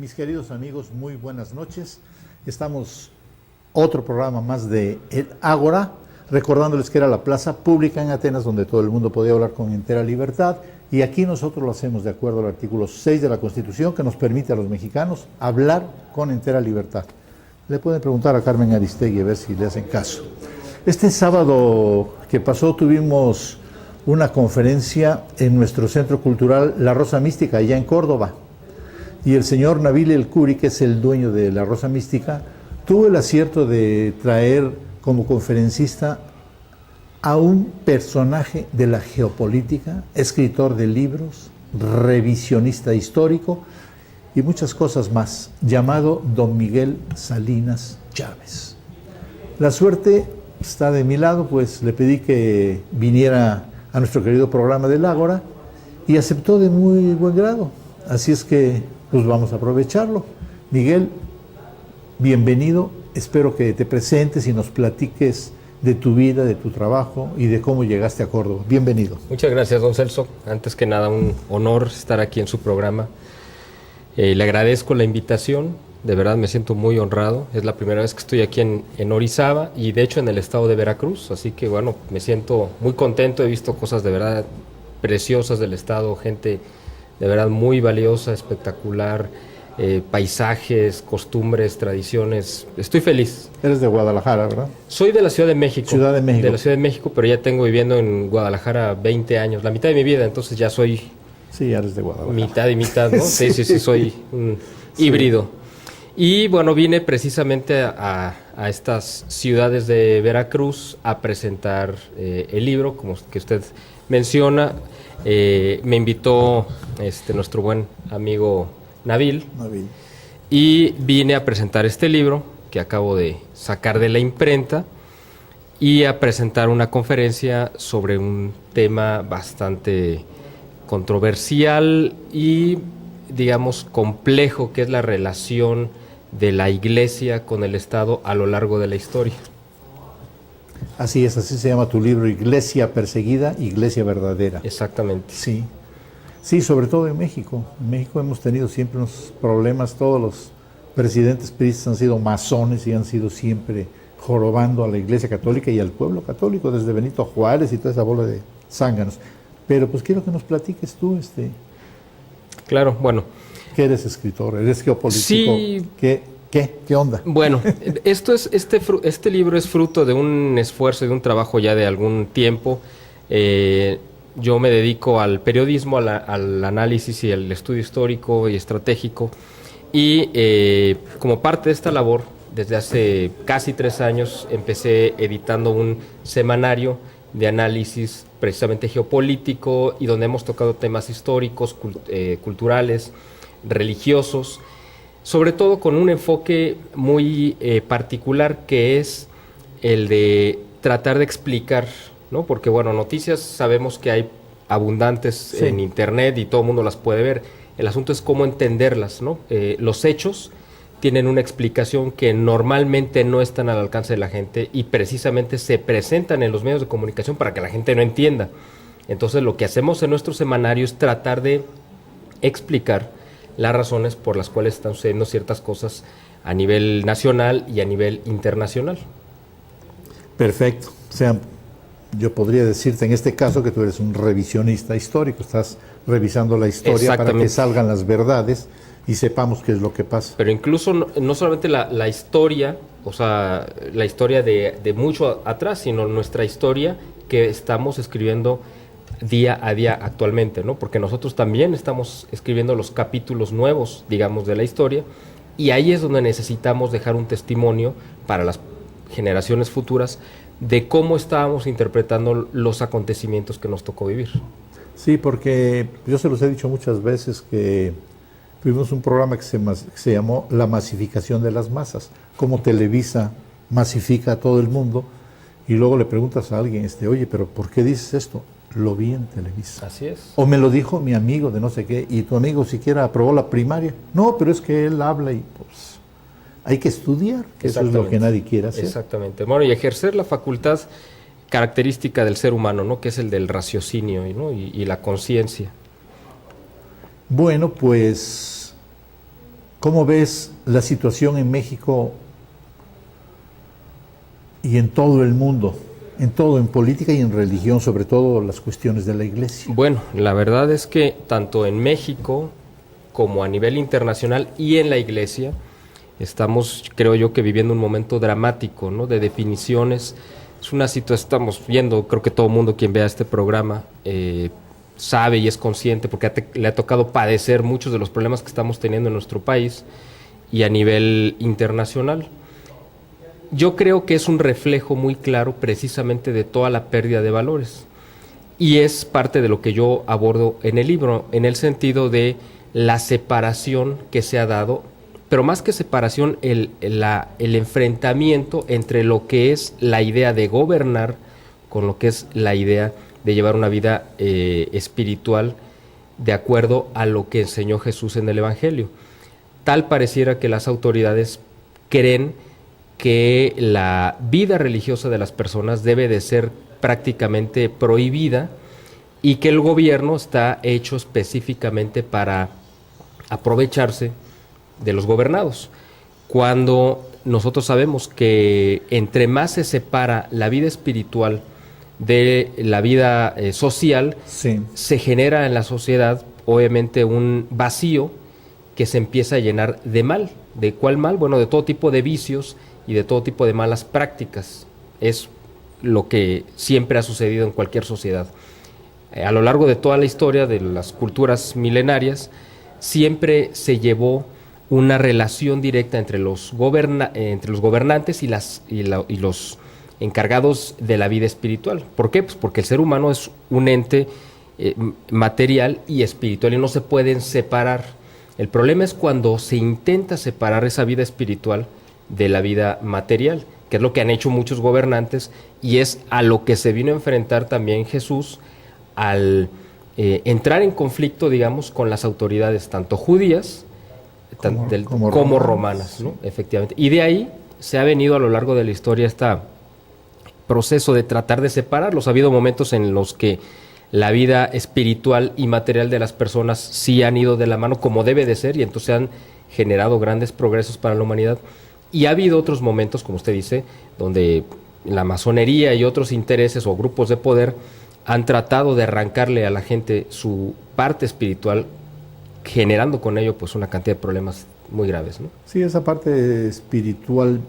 Mis queridos amigos, muy buenas noches. Estamos otro programa más de El Ágora, recordándoles que era la plaza pública en Atenas donde todo el mundo podía hablar con entera libertad, y aquí nosotros lo hacemos de acuerdo al artículo 6 de la Constitución, que nos permite a los mexicanos hablar con entera libertad. Le pueden preguntar a Carmen Aristegui a ver si le hacen caso. Este sábado que pasó tuvimos una conferencia en nuestro Centro Cultural La Rosa Mística, allá en Córdoba. Y el señor Nabil El Curi, que es el dueño de La Rosa Mística, tuvo el acierto de traer como conferencista a un personaje de la geopolítica, escritor de libros, revisionista histórico y muchas cosas más, llamado don Miguel Salinas Chávez. La suerte está de mi lado, pues le pedí que viniera a nuestro querido programa del Ágora y aceptó de muy buen grado. Así es que pues vamos a aprovecharlo. Miguel, bienvenido. Espero que te presentes y nos platiques de tu vida, de tu trabajo y de cómo llegaste a Córdoba. Bienvenido. Muchas gracias, don Celso. Antes que nada, un honor estar aquí en su programa. Le agradezco la invitación. De verdad me siento muy honrado. Es la primera vez que estoy aquí en Orizaba y de hecho en el estado de Veracruz. Así que bueno, me siento muy contento. He visto cosas de verdad preciosas del estado, gente de verdad muy valiosa, espectacular, paisajes, costumbres, tradiciones. Estoy feliz. Eres de Guadalajara, ¿verdad? Soy de la Ciudad de México. Ciudad de México. De la Ciudad de México, pero ya tengo viviendo en Guadalajara 20 años, la mitad de mi vida, entonces ya soy... Sí, ya eres de Guadalajara. Mitad y mitad, ¿no? Sí, soy un híbrido. Y bueno, vine precisamente a estas ciudades de Veracruz a presentar el libro, como que usted menciona. Me invitó nuestro buen amigo Nabil, y vine a presentar este libro que acabo de sacar de la imprenta y a presentar una conferencia sobre un tema bastante controversial y, digamos, complejo, que es la relación de la Iglesia con el Estado a lo largo de la historia. Así es, así se llama tu libro, Iglesia Perseguida, Iglesia Verdadera. Exactamente. Sí, sí, sobre todo en México. En México hemos tenido siempre unos problemas, todos los presidentes priistas han sido masones y han sido siempre jorobando a la Iglesia Católica y al pueblo católico, desde Benito Juárez y toda esa bola de zánganos. Pero pues quiero que nos platiques tú, Claro, bueno. ¿Qué eres escritor? ¿Eres geopolítico? Sí. ¿Qué onda? Bueno, este libro es fruto de un esfuerzo y de un trabajo ya de algún tiempo. Yo me dedico al periodismo, al análisis y al estudio histórico y estratégico. Y como parte de esta labor, desde hace casi 3 años, empecé editando un semanario de análisis precisamente geopolítico y donde hemos tocado temas históricos, culturales, religiosos, sobre todo con un enfoque muy particular, que es el de tratar de explicar, ¿no? Porque bueno, noticias sabemos que hay abundantes, sí, en internet y todo el mundo las puede ver. El asunto es cómo entenderlas, ¿no? Los hechos tienen una explicación que normalmente no están al alcance de la gente y precisamente se presentan en los medios de comunicación para que la gente no entienda. Entonces lo que hacemos en nuestro semanario es tratar de explicar las razones por las cuales están sucediendo ciertas cosas a nivel nacional y a nivel internacional. Perfecto. O sea, yo podría decirte en este caso que tú eres un revisionista histórico, estás revisando la historia para que salgan las verdades y sepamos qué es lo que pasa. Pero incluso no solamente la historia, o sea, la historia de mucho atrás, sino nuestra historia que estamos escribiendo día a día actualmente, ¿no? Porque nosotros también estamos escribiendo los capítulos nuevos, digamos, de la historia, y ahí es donde necesitamos dejar un testimonio para las generaciones futuras de cómo estábamos interpretando los acontecimientos que nos tocó vivir. Sí, porque yo se los he dicho muchas veces que tuvimos un programa que se llamó La masificación de las masas, cómo Televisa masifica a todo el mundo, y luego le preguntas a alguien, oye, pero ¿por qué dices esto? Lo vi en Televisa. Así es. O me lo dijo mi amigo de no sé qué, y tu amigo siquiera aprobó la primaria. No, pero es que él habla y pues hay que estudiar, que eso es lo que nadie quiere hacer. Exactamente. Bueno, y ejercer la facultad característica del ser humano, ¿no? Que es el del raciocinio, ¿no? y la conciencia. Bueno, pues ¿Cómo ves la situación en México y en todo el mundo? En todo, en política y en religión, sobre todo las cuestiones de la iglesia. Bueno, la verdad es que tanto en México como a nivel internacional y en la iglesia estamos, creo yo, que viviendo un momento dramático, ¿no? De definiciones. Es una situación, estamos viendo, creo que todo el mundo quien vea este programa sabe y es consciente, porque le ha tocado padecer muchos de los problemas que estamos teniendo en nuestro país y a nivel internacional. Yo creo que es un reflejo muy claro precisamente de toda la pérdida de valores. Y es parte de lo que yo abordo en el libro, en el sentido de la separación que se ha dado, pero más que separación, el enfrentamiento entre lo que es la idea de gobernar con lo que es la idea de llevar una vida espiritual de acuerdo a lo que enseñó Jesús en el Evangelio. Tal pareciera que las autoridades creen que la vida religiosa de las personas debe de ser prácticamente prohibida y que el gobierno está hecho específicamente para aprovecharse de los gobernados, cuando nosotros sabemos que entre más se separa la vida espiritual de la vida social, Sí. se genera en la sociedad obviamente un vacío que se empieza a llenar de mal. ¿De cuál mal? Bueno, de todo tipo de vicios y de todo tipo de malas prácticas. Es lo que siempre ha sucedido en cualquier sociedad. A lo largo de toda la historia de las culturas milenarias, siempre se llevó una relación directa entre los gobernantes y los encargados de la vida espiritual. ¿Por qué? Pues porque el ser humano es un ente material y espiritual y no se pueden separar. El problema es cuando se intenta separar esa vida espiritual de la vida material, que es lo que han hecho muchos gobernantes y es a lo que se vino a enfrentar también Jesús al entrar en conflicto, digamos, con las autoridades tanto judías como romanas, ¿no? Efectivamente. Y de ahí se ha venido a lo largo de la historia este proceso de tratar de separarlos. Ha habido momentos en los que la vida espiritual y material de las personas sí han ido de la mano como debe de ser y entonces han generado grandes progresos para la humanidad. Y ha habido otros momentos, como usted dice, donde la masonería y otros intereses o grupos de poder han tratado de arrancarle a la gente su parte espiritual, generando con ello pues una cantidad de problemas muy graves, ¿no? Sí, esa parte espiritual,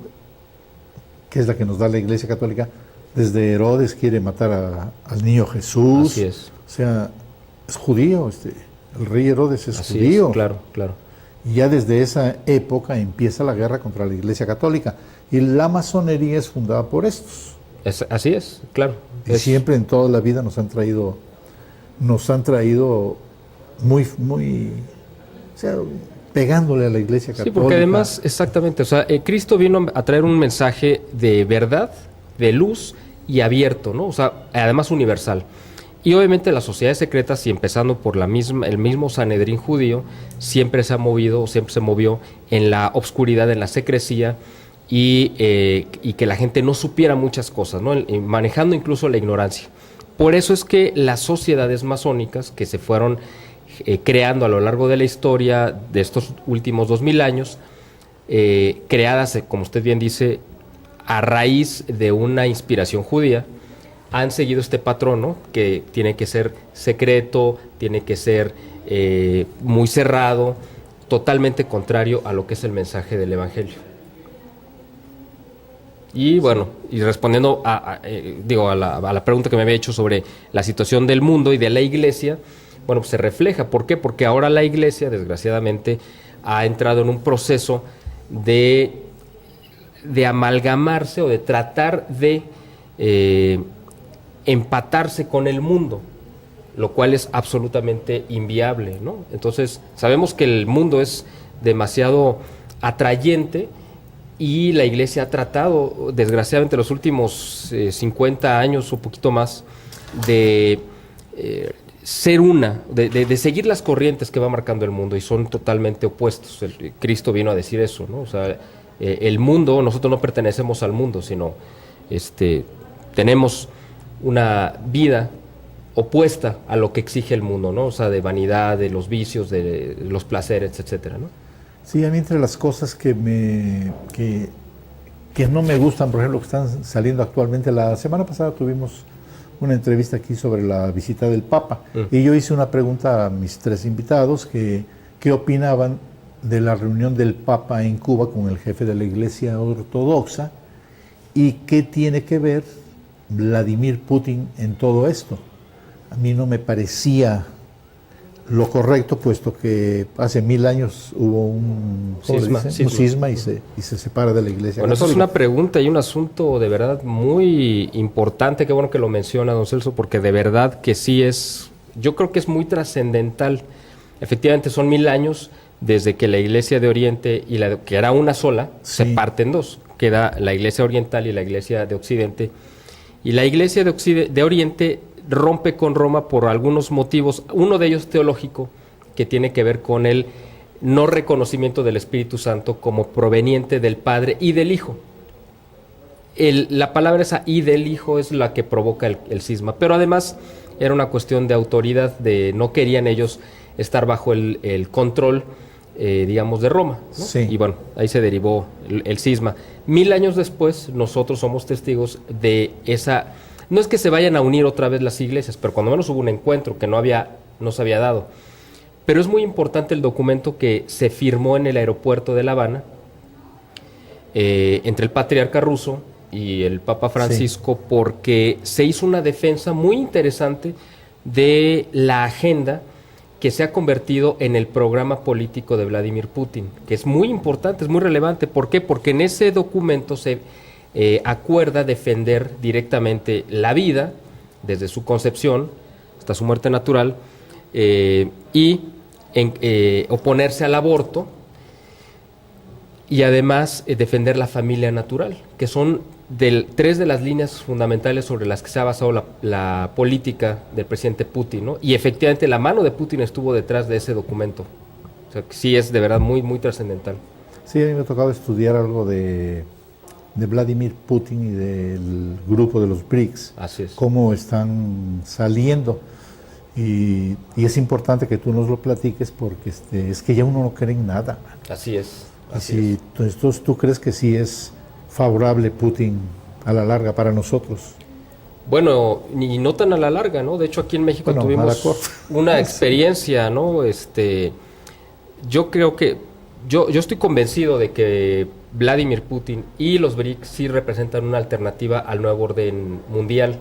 que es la que nos da la Iglesia Católica, desde Herodes quiere matar al niño Jesús. Así es. O sea, es judío, el rey Herodes es Así judío. es, claro, claro. Y ya desde esa época empieza la guerra contra la Iglesia Católica. Y la masonería es fundada por estos. Así es, claro. Y siempre en toda la vida nos han traído muy, o sea, pegándole a la Iglesia Católica. Sí, porque además, exactamente, o sea, Cristo vino a traer un mensaje de verdad, de luz y abierto, ¿no? O sea, además universal. Y obviamente las sociedades secretas, y empezando por el mismo Sanedrín judío, siempre se movió en la obscuridad, en la secrecía, y que la gente no supiera muchas cosas, ¿no? Manejando incluso la ignorancia. Por eso es que las sociedades masónicas que se fueron creando a lo largo de la historia de estos últimos 2000 años, creadas, como usted bien dice, a raíz de una inspiración judía, han seguido este patrón, ¿no? Que tiene que ser secreto, tiene que ser muy cerrado, totalmente contrario a lo que es el mensaje del Evangelio. Y bueno, y respondiendo a la pregunta que me había hecho sobre la situación del mundo y de la Iglesia, bueno, pues se refleja. ¿Por qué? Porque ahora la Iglesia, desgraciadamente, ha entrado en un proceso de amalgamarse o de tratar de empatarse con el mundo, lo cual es absolutamente inviable, ¿no? Entonces, sabemos que el mundo es demasiado atrayente y la Iglesia ha tratado, desgraciadamente, los últimos 50 años o poquito más, de ser de seguir las corrientes que va marcando el mundo, y son totalmente opuestos. Cristo vino a decir eso, ¿no? O sea, el mundo, nosotros no pertenecemos al mundo, sino tenemos una vida opuesta a lo que exige el mundo, ¿no? O sea, de vanidad, de los vicios, de los placeres, etcétera, ¿no? Sí, a mí entre las cosas que no me gustan, por ejemplo, que están saliendo actualmente, la semana pasada tuvimos una entrevista aquí sobre la visita del Papa, y yo hice una pregunta a mis 3 invitados que qué opinaban de la reunión del Papa en Cuba con el jefe de la Iglesia Ortodoxa y qué tiene que ver Vladimir Putin en todo esto. A mí no me parecía lo correcto, puesto que hace 1000 años hubo un cisma y se separa de la Iglesia Bueno, católica. eso es una pregunta y un asunto de verdad muy importante. Qué bueno que lo menciona, don Celso, porque de verdad que sí yo creo que es muy trascendental. Efectivamente son 1000 años desde que la Iglesia de Oriente, que era una sola, se parte en dos. Queda la Iglesia Oriental y la Iglesia de Occidente. Y la Iglesia de Oriente rompe con Roma por algunos motivos, uno de ellos teológico, que tiene que ver con el no reconocimiento del Espíritu Santo como proveniente del Padre y del Hijo. La palabra esa y del Hijo es la que provoca el cisma, pero además era una cuestión de autoridad, no querían ellos estar bajo el control, digamos, de Roma, ¿no? Sí. Y bueno, ahí se derivó el cisma. 1000 años después, nosotros somos testigos de esa. No es que se vayan a unir otra vez las iglesias, pero cuando menos hubo un encuentro que no se había dado. Pero es muy importante el documento que se firmó en el aeropuerto de La Habana entre el patriarca ruso y el Papa Francisco, porque se hizo una defensa muy interesante de la agenda que se ha convertido en el programa político de Vladimir Putin, que es muy importante, es muy relevante. ¿Por qué? Porque en ese documento se acuerda defender directamente la vida desde su concepción hasta su muerte natural, y oponerse al aborto, y además defender la familia natural, que son 3 de las líneas fundamentales sobre las que se ha basado la política del presidente Putin, ¿no? Y efectivamente la mano de Putin estuvo detrás de ese documento. O sea, que sí es de verdad muy, muy trascendental. Sí, a mí me ha tocado estudiar algo de Vladimir Putin y del grupo de los BRICS. Así es. Cómo están saliendo. Y es importante que tú nos lo platiques, porque es que ya uno no cree en nada. Así es. Así entonces, ¿tú crees que sí es favorable Putin a la larga para nosotros? Bueno, ni no tan a la larga, ¿no? De hecho, aquí en México tuvimos una experiencia, ¿no? Yo creo que, yo estoy convencido de que Vladimir Putin y los BRICS sí representan una alternativa al nuevo orden mundial.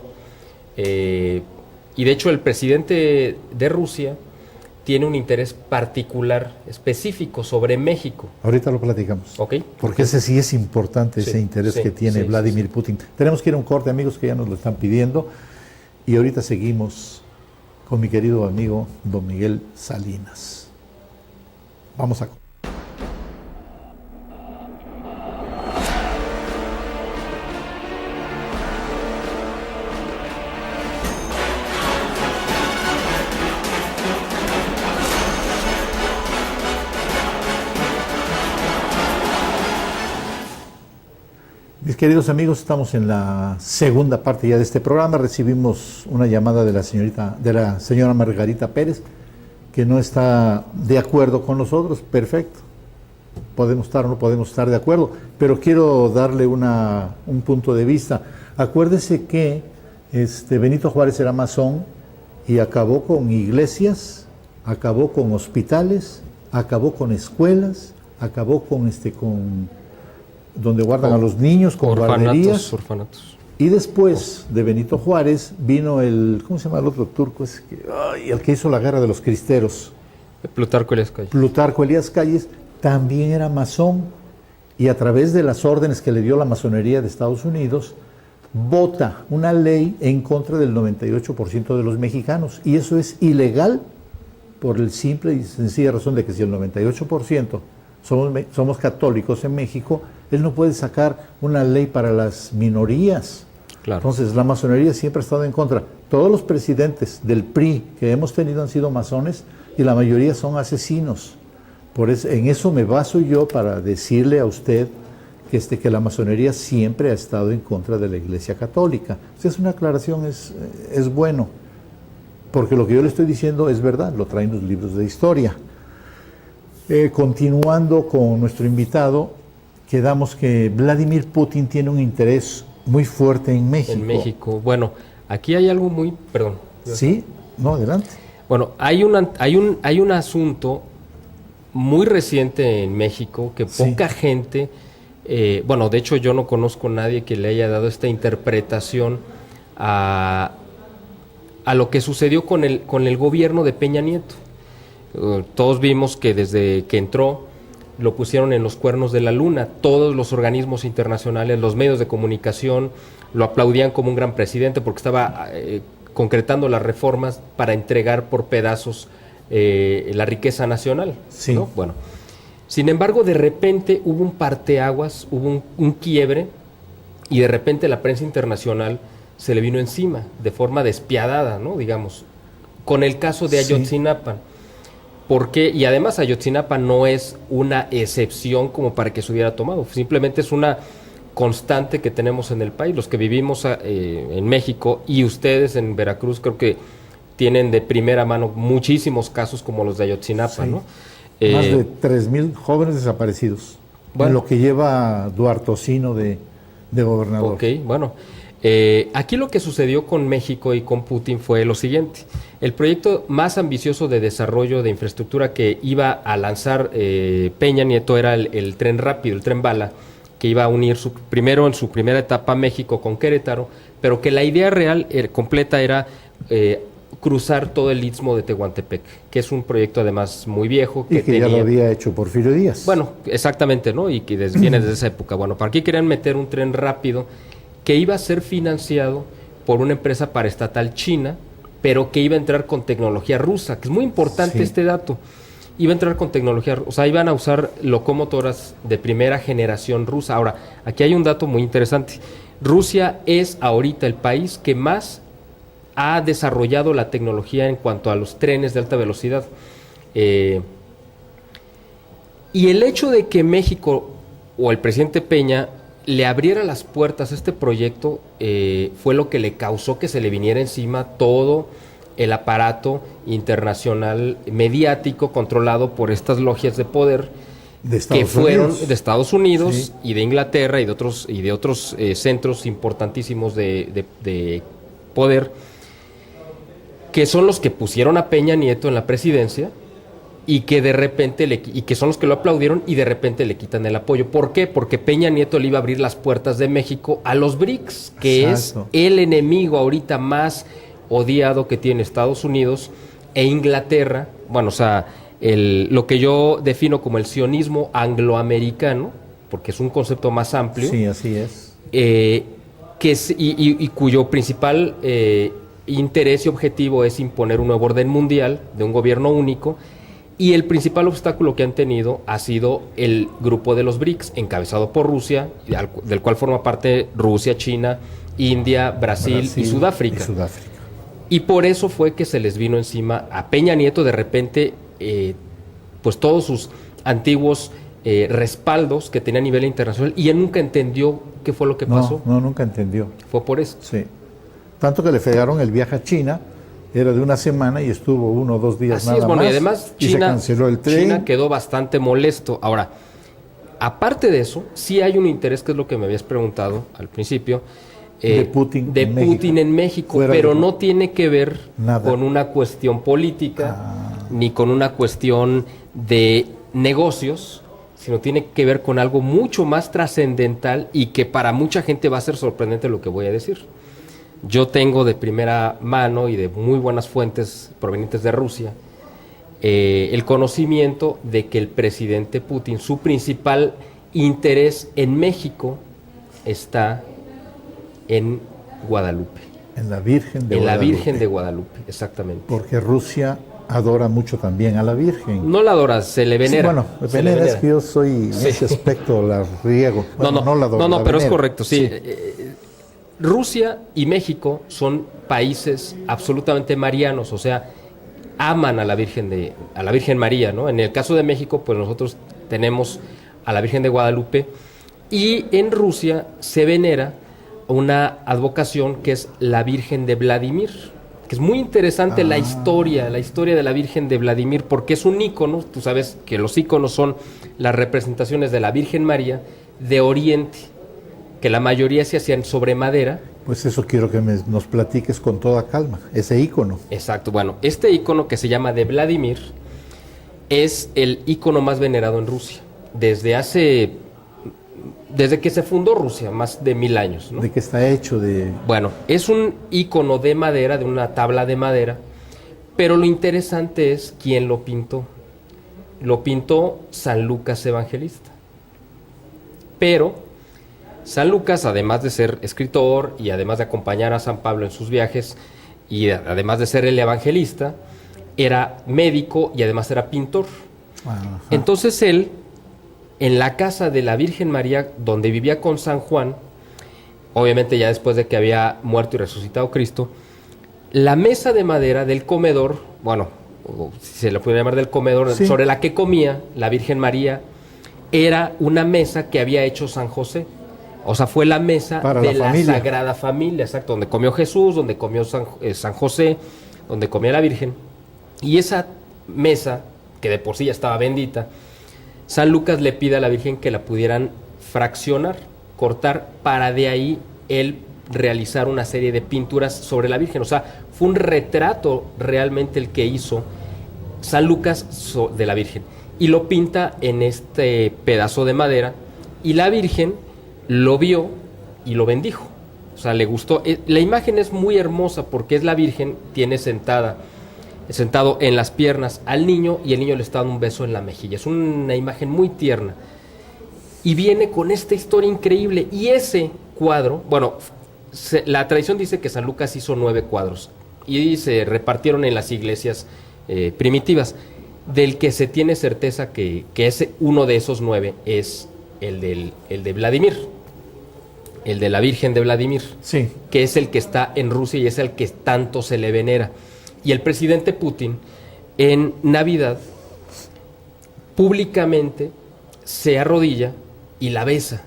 Y de hecho, el presidente de Rusia tiene un interés particular, específico sobre México. Ahorita lo platicamos. Ok. Porque ese sí es importante, ese interés que tiene Vladimir Putin. Tenemos que ir a un corte, amigos, que ya nos lo están pidiendo. Y ahorita seguimos con mi querido amigo don Miguel Salinas. Vamos a... Mis queridos amigos, estamos en la segunda parte ya de este programa. Recibimos una llamada de la señora Margarita Pérez, que no está de acuerdo con nosotros. Perfecto. Podemos estar o no podemos estar de acuerdo, pero quiero darle un punto de vista. Acuérdese que Benito Juárez era masón y acabó con iglesias, acabó con hospitales, acabó con escuelas, acabó con donde guardan a los niños, con guarderías. Orfanatos. Y después de Benito Juárez vino ¿cómo se llama el otro turco? El que hizo la guerra de los cristeros. Plutarco Elías Calles. Plutarco Elías Calles también era masón, y a través de las órdenes que le dio la masonería de Estados Unidos, vota una ley en contra del 98% de los mexicanos. Y eso es ilegal por el simple y sencilla razón de que si el 98% somos católicos en México, él no puede sacar una ley para las minorías. Claro. Entonces, la masonería siempre ha estado en contra. Todos los presidentes del PRI que hemos tenido han sido masones, y la mayoría son asesinos. Por eso, en eso me baso yo para decirle a usted que la masonería siempre ha estado en contra de la Iglesia Católica. O sea, es una aclaración, es bueno, porque lo que yo le estoy diciendo es verdad, lo traen los libros de historia. Continuando con nuestro invitado, quedamos que Vladimir Putin tiene un interés muy fuerte en México. En México. Bueno, aquí hay algo muy... Perdón. Sí, no, adelante. Bueno, hay un asunto muy reciente en México que poca gente... bueno, de hecho yo no conozco a nadie que le haya dado esta interpretación a lo que sucedió con el gobierno de Peña Nieto. Todos vimos que desde que entró lo pusieron en los cuernos de la luna. Todos los organismos internacionales, los medios de comunicación lo aplaudían como un gran presidente porque estaba concretando las reformas para entregar por pedazos la riqueza nacional, sí. ¿no? Bueno, sin embargo, de repente hubo un parteaguas, hubo un quiebre, y de repente la prensa internacional se le vino encima de forma despiadada, ¿no? Digamos, con el caso de Ayotzinapa. Porque, y además Ayotzinapa no es una excepción como para que se hubiera tomado, simplemente es una constante que tenemos en el país. Los que vivimos en México y ustedes en Veracruz creo que tienen de primera mano muchísimos casos como los de Ayotzinapa, ¿no? Más de 3,000 jóvenes desaparecidos, en lo que lleva Duarte Ossino de gobernador. Ok, bueno. Aquí lo que sucedió con México y con Putin fue lo siguiente. El proyecto más ambicioso de desarrollo de infraestructura que iba a lanzar Peña Nieto era el tren rápido, el tren bala, que iba a unir primero en su primera etapa México con Querétaro, pero que la idea real completa era cruzar todo el istmo de Tehuantepec, que es un proyecto además muy viejo. Y que ya lo había hecho Porfirio Díaz. Bueno, exactamente, ¿no? Y que viene desde esa época. Bueno, para aquí querían meter un tren rápido que iba a ser financiado por una empresa paraestatal china, pero que iba a entrar con tecnología rusa, que es muy importante este dato. Iba a entrar con tecnología, o sea, iban a usar locomotoras de primera generación rusa. Ahora, aquí hay un dato muy interesante. Rusia es ahorita el país que más ha desarrollado la tecnología en cuanto a los trenes de alta velocidad. Y el hecho de que México o el presidente Peña le abriera las puertas a este proyecto fue lo que le causó que se le viniera encima todo el aparato internacional mediático controlado por estas logias de poder que fueron de Estados Unidos y de Inglaterra y de otros centros importantísimos de poder, que son los que pusieron a Peña Nieto en la presidencia y que de repente y que son los que lo aplaudieron y de repente le quitan el apoyo. ¿Por qué? Porque Peña Nieto le iba a abrir las puertas de México a los BRICS, que es el enemigo ahorita más odiado que tiene Estados Unidos e Inglaterra. Bueno, o sea, lo que yo defino como el sionismo angloamericano, porque es un concepto más amplio. Sí, así es. Y cuyo principal interés y objetivo es imponer un nuevo orden mundial de un gobierno único. Y el principal obstáculo que han tenido ha sido el grupo de los BRICS, encabezado por Rusia, del cual forma parte Rusia, China, India, Brasil y Sudáfrica. Y por eso fue que se les vino encima a Peña Nieto de repente, pues todos sus antiguos respaldos que tenía a nivel internacional, y él nunca entendió qué fue lo que pasó. No, nunca entendió. Fue por eso. Sí. Tanto que le fregaron el viaje a China. Era de una semana y estuvo 1 o 2 días nada más. Y además se canceló el tren. China quedó bastante molesto. Ahora, aparte de eso, sí hay un interés, que es lo que me habías preguntado al principio, de Putin en México, pero no tiene que ver con una cuestión política, ni con una cuestión de negocios, sino tiene que ver con algo mucho más trascendental y que para mucha gente va a ser sorprendente lo que voy a decir. Yo tengo de primera mano y de muy buenas fuentes provenientes de Rusia el conocimiento de que el presidente Putin, su principal interés en México está en Guadalupe. En la Virgen de Guadalupe. En la Virgen de Guadalupe, exactamente. Porque Rusia adora mucho también a la Virgen. No la adora, se le venera. Sí, bueno, venera es que yo soy, en ese aspecto la riego. Bueno, no la adoro. No, pero es correcto, sí. Rusia y México son países absolutamente marianos, o sea, aman a la Virgen María, ¿no? En el caso de México, pues nosotros tenemos a la Virgen de Guadalupe, y en Rusia se venera una advocación que es la Virgen de Vladimir. que es muy interesante la historia de la Virgen de Vladimir, porque es un ícono. Tú sabes que los íconos son las representaciones de la Virgen María de Oriente, que la mayoría se hacían sobre madera. Pues eso quiero que nos platiques con toda calma, ese ícono. Exacto, bueno, este ícono que se llama de Vladimir es el ícono más venerado en Rusia, desde que se fundó Rusia, más de 1000 años, ¿no? ¿De qué está hecho? Bueno, es un ícono de madera, de una tabla de madera, pero lo interesante es quién lo pintó. Lo pintó San Lucas Evangelista. Pero San Lucas, además de ser escritor y además de acompañar a San Pablo en sus viajes y además de ser el evangelista, era médico y además era pintor. Ajá. Entonces él, en la casa de la Virgen María, donde vivía con San Juan, obviamente ya después de que había muerto y resucitado Cristo, la mesa de madera del comedor, bueno, si se le puede llamar del comedor, sí, sobre la que comía la Virgen María, era una mesa que había hecho San José. O sea, fue la mesa para de la Sagrada Familia, exacto, donde comió Jesús, donde comió San José, donde comía la Virgen. Y esa mesa, que de por sí ya estaba bendita, San Lucas le pide a la Virgen que la pudieran fraccionar, cortar, para de ahí él realizar una serie de pinturas sobre la Virgen. O sea, fue un retrato realmente el que hizo San Lucas de la Virgen. Y lo pinta en este pedazo de madera, y la Virgen lo vio y lo bendijo. O sea, le gustó. La imagen es muy hermosa porque es la Virgen, tiene sentado en las piernas al niño, y el niño le está dando un beso en la mejilla. Es una imagen muy tierna. Y viene con esta historia increíble. Y ese cuadro, bueno, la tradición dice que San Lucas hizo 9 cuadros y se repartieron en las iglesias primitivas. Del que se tiene certeza que uno de esos 9 es el de Vladimir, el de la Virgen de Vladimir, sí, que es el que está en Rusia y es el que tanto se le venera. Y el presidente Putin, en Navidad, públicamente se arrodilla y la besa,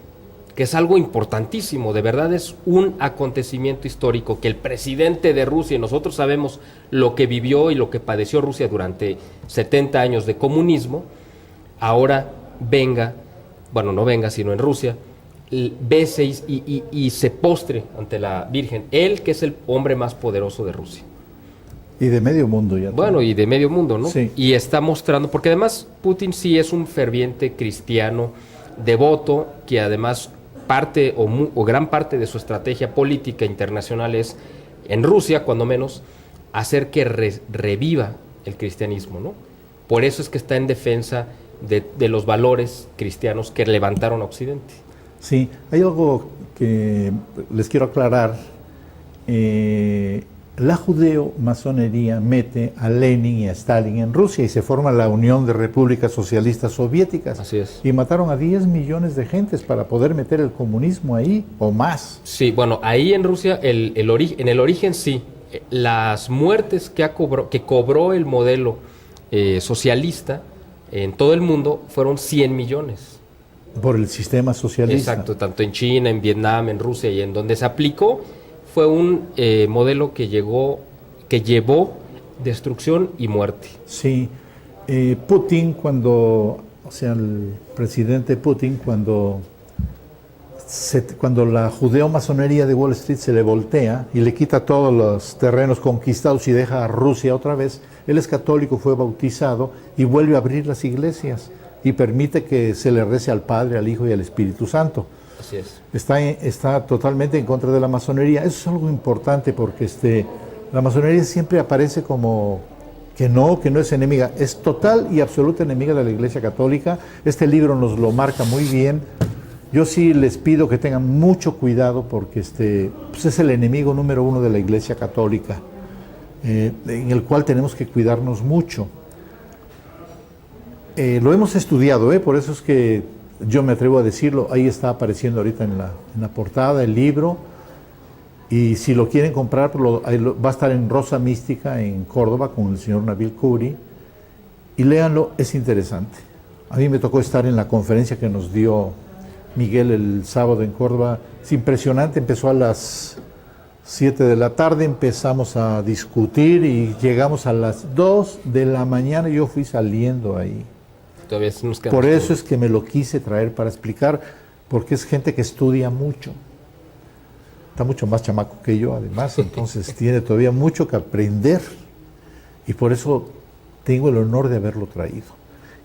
que es algo importantísimo. De verdad es un acontecimiento histórico que el presidente de Rusia, y nosotros sabemos lo que vivió y lo que padeció Rusia durante 70 años de comunismo, ahora venga, bueno, no venga, sino en Rusia, bese y se postre ante la Virgen, él que es el hombre más poderoso de Rusia. Y de medio mundo ya. Bueno, y de medio mundo, ¿no? Sí. Y está mostrando, porque además Putin sí es un ferviente cristiano, devoto, que además parte o gran parte de su estrategia política internacional es, en Rusia cuando menos, hacer que reviva el cristianismo, ¿no? Por eso es que está en defensa de los valores cristianos que levantaron a Occidente. Sí, hay algo que les quiero aclarar. La judeo-masonería mete a Lenin y a Stalin en Rusia y se forma la Unión de Repúblicas Socialistas Soviéticas. Así es. Y mataron a 10 millones de gentes para poder meter el comunismo ahí, o más. Sí, bueno, ahí en Rusia, en el origen sí, las muertes que cobró el modelo socialista en todo el mundo fueron 100 millones. Por el sistema socialista. Exacto, tanto en China, en Vietnam, en Rusia, y en donde se aplicó fue un modelo que llevó destrucción y muerte. Sí, Putin el presidente Putin, cuando la judeo-masonería de Wall Street se le voltea y le quita todos los terrenos conquistados y deja a Rusia otra vez, él es católico, fue bautizado y vuelve a abrir las iglesias y permite que se le rece al Padre, al Hijo y al Espíritu Santo. Así es. Está totalmente en contra de la masonería. Eso es algo importante porque la masonería siempre aparece como que no es enemiga. Es total y absoluta enemiga de la Iglesia Católica. Este libro nos lo marca muy bien. Yo sí les pido que tengan mucho cuidado porque pues es el enemigo número 1 de la Iglesia Católica, en el cual tenemos que cuidarnos mucho. Lo hemos estudiado, por eso es que yo me atrevo a decirlo. Ahí está apareciendo ahorita en la portada el libro, y si lo quieren comprar va a estar en Rosa Mística en Córdoba con el señor Nabil Khoury, y léanlo, es interesante. A mí me tocó estar en la conferencia que nos dio Miguel el sábado en Córdoba. Es impresionante, empezó a las 7 de la tarde empezamos a discutir y llegamos a las 2 de la mañana y yo fui saliendo ahí. Todavía nos quedamos Por eso todos. es que me lo quise traer para explicar, porque es gente que estudia mucho. Está mucho más chamaco que yo, además, entonces tiene todavía mucho que aprender. Y por eso tengo el honor de haberlo traído.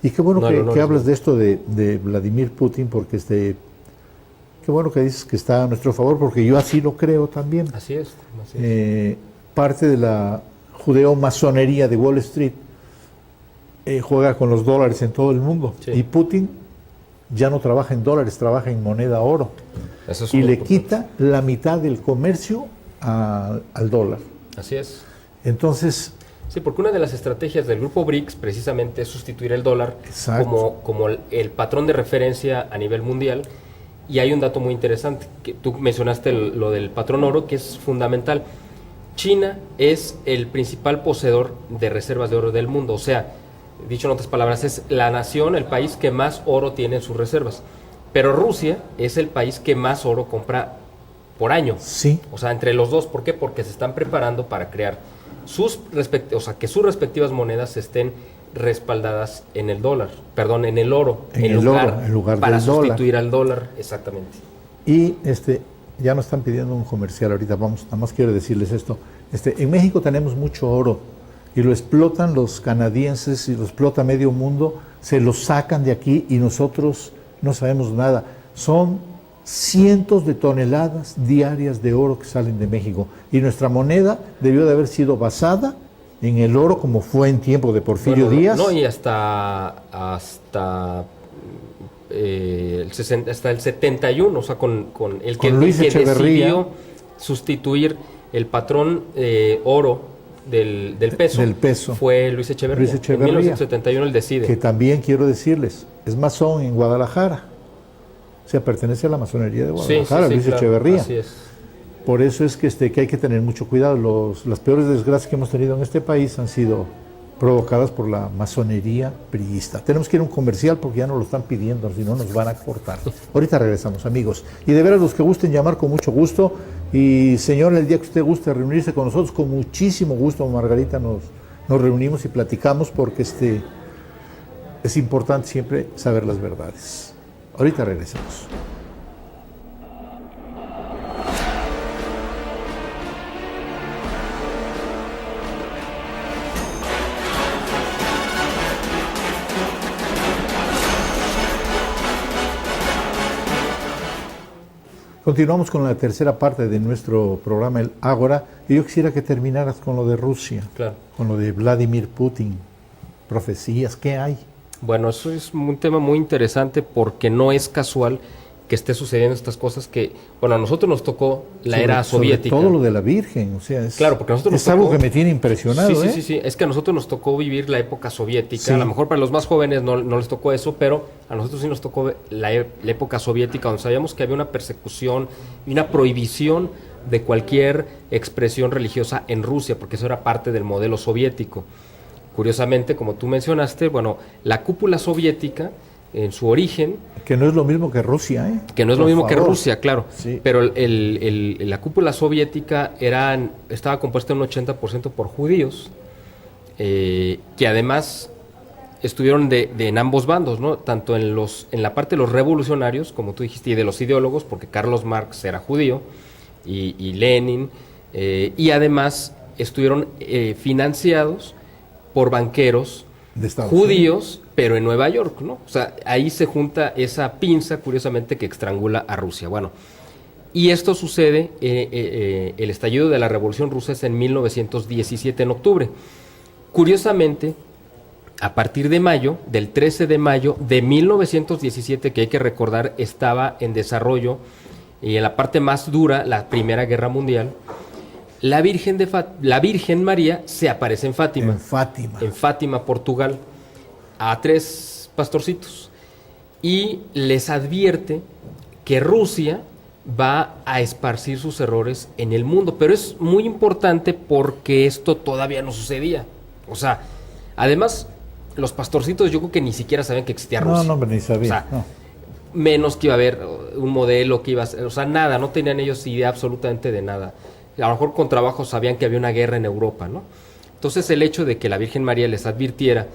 Y qué bueno que hablas de esto de Vladimir Putin, porque qué bueno que dices que está a nuestro favor, porque yo así lo creo también. Así es. Así es. Parte de la judeo-masonería de Wall Street juega con los dólares en todo el mundo. Sí. Y Putin ya no trabaja en dólares, trabaja en moneda oro. Eso es Y muy le importante. quita la mitad del comercio al dólar. Así es. Entonces, Sí, porque una de las estrategias del grupo BRICS precisamente es sustituir el dólar como el patrón de referencia a nivel mundial. Y hay un dato muy interesante, que tú mencionaste lo del patrón oro, que es fundamental. China es el principal poseedor de reservas de oro del mundo. O sea, dicho en otras palabras, es la nación, el país que más oro tiene en sus reservas. Pero Rusia es el país que más oro compra por año. sí, O sea, entre los dos. ¿Por qué? Porque se están preparando para crear que sus respectivas monedas estén respaldadas en el dólar, perdón, en el oro, en lugar para del dólar. sustituir al dólar, exactamente. Y ya nos están pidiendo un comercial ahorita, vamos, nada más quiero decirles esto. En México tenemos mucho oro y lo explotan los canadienses y lo explota medio mundo, se lo sacan de aquí y nosotros no sabemos nada. Son cientos de toneladas diarias de oro que salen de México y nuestra moneda debió de haber sido basada en el oro como fue en tiempo de Porfirio Díaz. No, y hasta el 71, o sea, con el que Luis Echeverría decidió sustituir el patrón oro del peso, fue Luis Echeverría. Luis Echeverría, en 1971 él decide. Que también quiero decirles, es masón en Guadalajara. O sea, pertenece a la masonería de Guadalajara, sí, Luis claro, Echeverría. así es. Por eso es que hay que tener mucho cuidado. Las peores desgracias que hemos tenido en este país han sido provocadas por la masonería priista. Tenemos que ir a un comercial porque ya nos lo están pidiendo, si no nos van a cortar. Ahorita regresamos, amigos. Y de veras, los que gusten llamar, con mucho gusto. Y señor, el día que usted guste reunirse con nosotros, con muchísimo gusto, Margarita, nos reunimos y platicamos porque es importante siempre saber las verdades. Ahorita regresamos. Continuamos con la tercera parte de nuestro programa, el Ágora, y yo quisiera que terminaras con lo de Rusia, Claro. con lo de Vladimir Putin, profecías, ¿qué hay? Bueno, eso es un tema muy interesante porque no es casual que esté sucediendo estas cosas que, bueno, a nosotros nos tocó la era soviética. Sobre todo lo de la Virgen, o sea, claro, porque a nosotros nos es algo tocó, que me tiene impresionado. Sí, es que a nosotros nos tocó vivir la época soviética, Sí. a lo mejor para los más jóvenes no les tocó eso, pero a nosotros sí nos tocó la época soviética, donde sabíamos que había una persecución y una prohibición de cualquier expresión religiosa en Rusia, porque eso era parte del modelo soviético. Curiosamente, como tú mencionaste, bueno, la cúpula soviética, en su origen, Que no es lo mismo que Rusia, ¿eh? que no es lo Por mismo que favor. Rusia, claro, Sí. pero la cúpula soviética estaba compuesta en un 80% por judíos, que además estuvieron en ambos bandos, ¿no? Tanto en la parte de los revolucionarios, como tú dijiste, y de los ideólogos, porque Carlos Marx era judío, y Lenin, y además estuvieron financiados por banqueros De Estados judíos, pero en Nueva York, ¿no? O sea, ahí se junta esa pinza, curiosamente, que estrangula a Rusia. Bueno, y esto sucede, el estallido de la Revolución Rusa es en 1917, en octubre. Curiosamente, a partir de mayo, del 13 de mayo de 1917, que hay que recordar, estaba en desarrollo, y en la parte más dura, la Primera Guerra Mundial, la Virgen María se aparece en Fátima. En Fátima, Portugal, a 3 pastorcitos. Y les advierte que Rusia va a esparcir sus errores en el mundo. Pero es muy importante porque esto todavía no sucedía. O sea, además, los pastorcitos yo creo que ni siquiera sabían que existía Rusia. No, ni sabía. O sea, no. Menos que iba a haber un modelo que iba a ser, o sea, nada, no tenían ellos idea absolutamente de nada. a lo mejor con trabajo sabían que había una guerra en Europa, ¿no? Entonces el hecho de que la Virgen María les advirtiera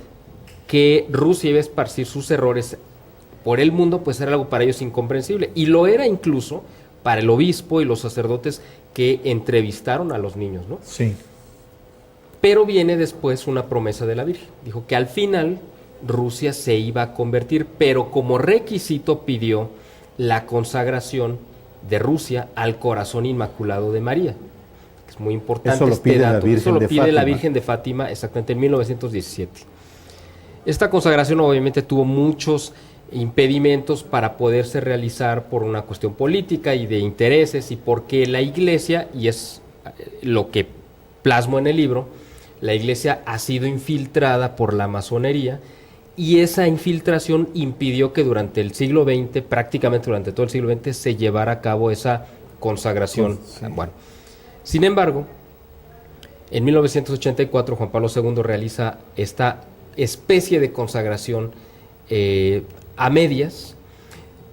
que Rusia iba a esparcir sus errores por el mundo, pues era algo para ellos incomprensible. Y lo era incluso para el obispo y los sacerdotes que entrevistaron a los niños, ¿no? Sí. Pero viene después una promesa de la Virgen. Dijo que al final Rusia se iba a convertir, pero como requisito pidió la consagración de Rusia al corazón inmaculado de María. Es muy importante eso lo este pide dato. La Virgen Eso lo de pide Fátima. la Virgen de Fátima exactamente en 1917. Esta consagración obviamente tuvo muchos impedimentos para poderse realizar por una cuestión política y de intereses, y porque la Iglesia, y es lo que plasmo en el libro, la Iglesia ha sido infiltrada por la masonería, y esa infiltración impidió que durante el siglo XX, prácticamente durante todo el siglo XX, se llevara a cabo esa consagración. Sí. Bueno, sin embargo, en 1984 Juan Pablo II realiza esta especie de consagración a medias,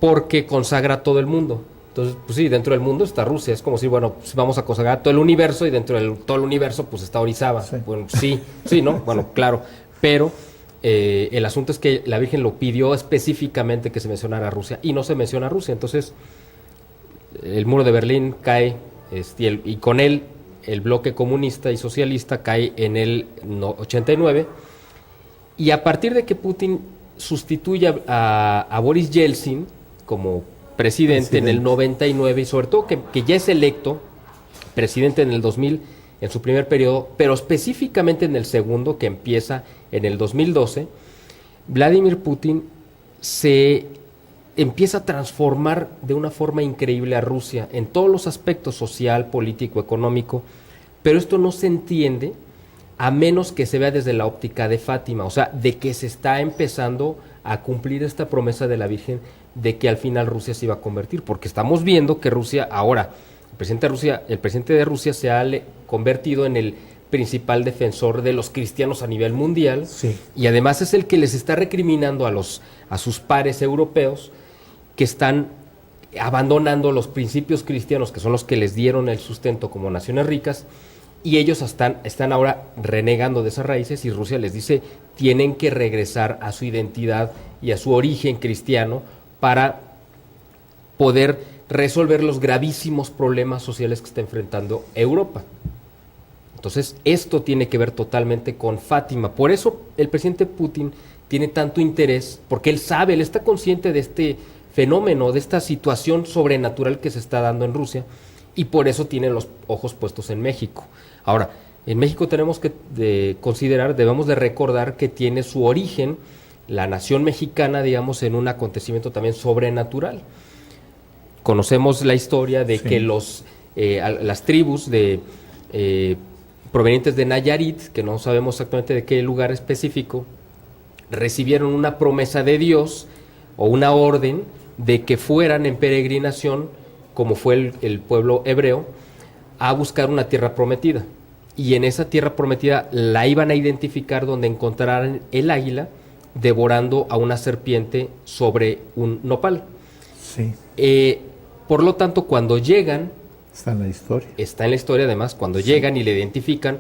porque consagra a todo el mundo. Entonces, pues sí, dentro del mundo está Rusia. Es como si, bueno, pues vamos a consagrar todo el universo, y dentro de todo el universo pues está Orizaba. Sí. Bueno, sí, ¿no? Bueno, claro. Pero el asunto es que la Virgen lo pidió específicamente que se mencionara a Rusia, y no se menciona a Rusia. Entonces, el muro de Berlín cae, y con él el bloque comunista y socialista cae en el 89. Y a partir de que Putin sustituye a Boris Yeltsin como presidente en el 99, y sobre todo que ya es electo presidente en el 2000 en su primer periodo, pero específicamente en el segundo, que empieza en el 2012, Vladimir Putin se empieza a transformar de una forma increíble a Rusia en todos los aspectos: social, político, económico, pero esto no se entiende a menos que se vea desde la óptica de Fátima, o sea, de que se está empezando a cumplir esta promesa de la Virgen de que al final Rusia se iba a convertir, porque estamos viendo que Rusia ahora, el presidente de Rusia se ha convertido en el principal defensor de los cristianos a nivel mundial, Sí. y además es el que les está recriminando a sus pares europeos que están abandonando los principios cristianos, que son los que les dieron el sustento como naciones ricas, y ellos están ahora renegando de esas raíces, y Rusia les dice tienen que regresar a su identidad y a su origen cristiano para poder resolver los gravísimos problemas sociales que está enfrentando Europa. Entonces, esto tiene que ver totalmente con Fátima. Por eso el presidente Putin tiene tanto interés, porque él sabe, él está consciente de este fenómeno, de esta situación sobrenatural que se está dando en Rusia, y por eso tiene los ojos puestos en México. Ahora, en México tenemos que debemos de recordar que tiene su origen la nación mexicana, digamos, en un acontecimiento también sobrenatural. Conocemos la historia de que las tribus provenientes de Nayarit, que no sabemos exactamente de qué lugar específico, recibieron una promesa de Dios o una orden de que fueran en peregrinación, como fue el pueblo hebreo, a buscar una tierra prometida. Y en esa tierra prometida la iban a identificar donde encontraran el águila devorando a una serpiente sobre un nopal. Sí. Por lo tanto, cuando llegan, Está en la historia. está en la historia además, cuando llegan y le identifican,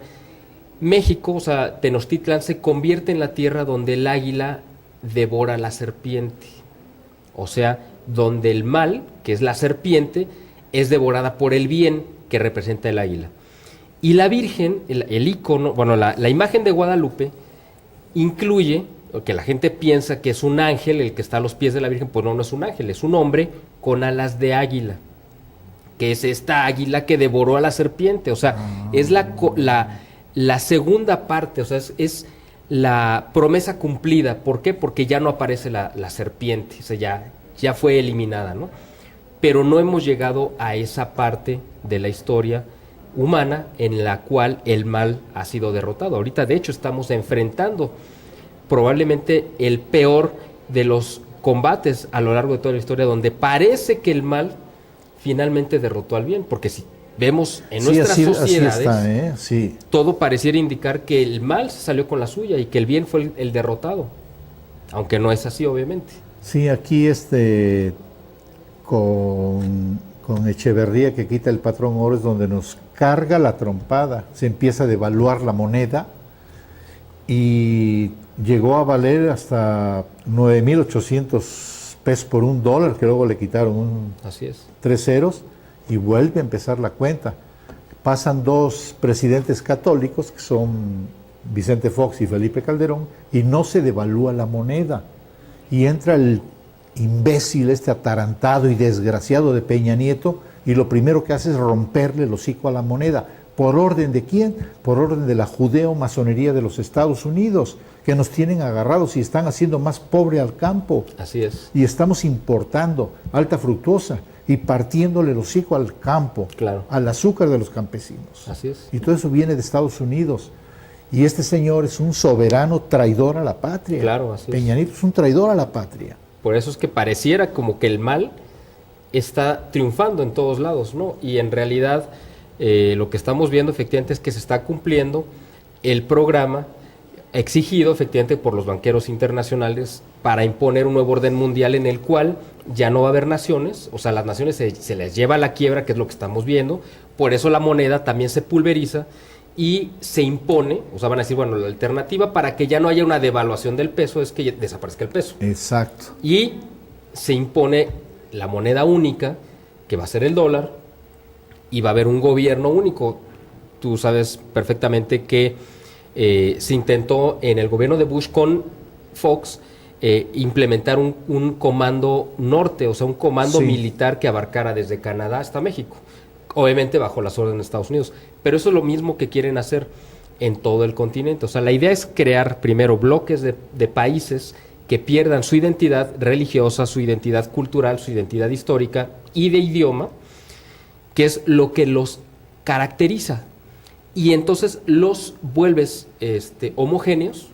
México, o sea, Tenochtitlan se convierte en la tierra donde el águila devora a la serpiente. O sea, donde el mal, que es la serpiente, es devorada por el bien, que representa el águila. Y la Virgen, el icono, bueno, la imagen de Guadalupe incluye, que la gente piensa que es un ángel el que está a los pies de la Virgen, pues no es un ángel, es un hombre con alas de águila, que es esta águila que devoró a la serpiente. O sea, es la segunda parte, o sea, es la promesa cumplida. ¿Por qué? Porque ya no aparece la serpiente, o sea, ya fue eliminada, ¿no? Pero no hemos llegado a esa parte de la historia humana en la cual el mal ha sido derrotado. Ahorita, de hecho, estamos enfrentando probablemente el peor de los combates a lo largo de toda la historia, donde parece que el mal finalmente derrotó al bien, porque si vemos en nuestras sociedades, así está, sí. Todo pareciera indicar que el mal se salió con la suya y que el bien fue el derrotado, aunque no es así, obviamente. Sí, aquí con Echeverría, que quita el patrón oro, es donde nos carga la trompada, se empieza a devaluar la moneda y llegó a valer hasta 9.800 pesos por $1, que luego le quitaron Así es. 3 ceros y vuelve a empezar la cuenta. Pasan 2 presidentes católicos, que son Vicente Fox y Felipe Calderón, y no se devalúa la moneda. Y entra el imbécil, atarantado y desgraciado de Peña Nieto, y lo primero que hace es romperle el hocico a la moneda. ¿Por orden de quién? Por orden de la judeo-masonería de los Estados Unidos, que nos tienen agarrados y están haciendo más pobre al campo. Así es. Y estamos importando alta fructuosa y partiéndole el hocico al campo, Claro. al azúcar de los campesinos. Así es. Y todo eso viene de Estados Unidos. Y este señor es un soberano traidor a la patria. Claro, así es. Peña Nieto es un traidor a la patria. Por eso es que pareciera como que el mal está triunfando en todos lados, ¿no? Y en realidad lo que estamos viendo efectivamente es que se está cumpliendo el programa exigido efectivamente por los banqueros internacionales para imponer un nuevo orden mundial en el cual ya no va a haber naciones, o sea, las naciones se les lleva a la quiebra, que es lo que estamos viendo, por eso la moneda también se pulveriza y se impone, o sea, van a decir, bueno, la alternativa para que ya no haya una devaluación del peso es que ya desaparezca el peso. Exacto. Y se impone la moneda única, que va a ser el dólar, y va a haber un gobierno único. Tú sabes perfectamente que se intentó en el gobierno de Bush con Fox implementar un comando norte, o sea, un comando militar que abarcara desde Canadá hasta México, obviamente bajo las órdenes de Estados Unidos. Pero eso es lo mismo que quieren hacer en todo el continente. O sea, la idea es crear primero bloques de países que pierdan su identidad religiosa, su identidad cultural, su identidad histórica y de idioma, que es lo que los caracteriza. Y entonces los vuelves homogéneos,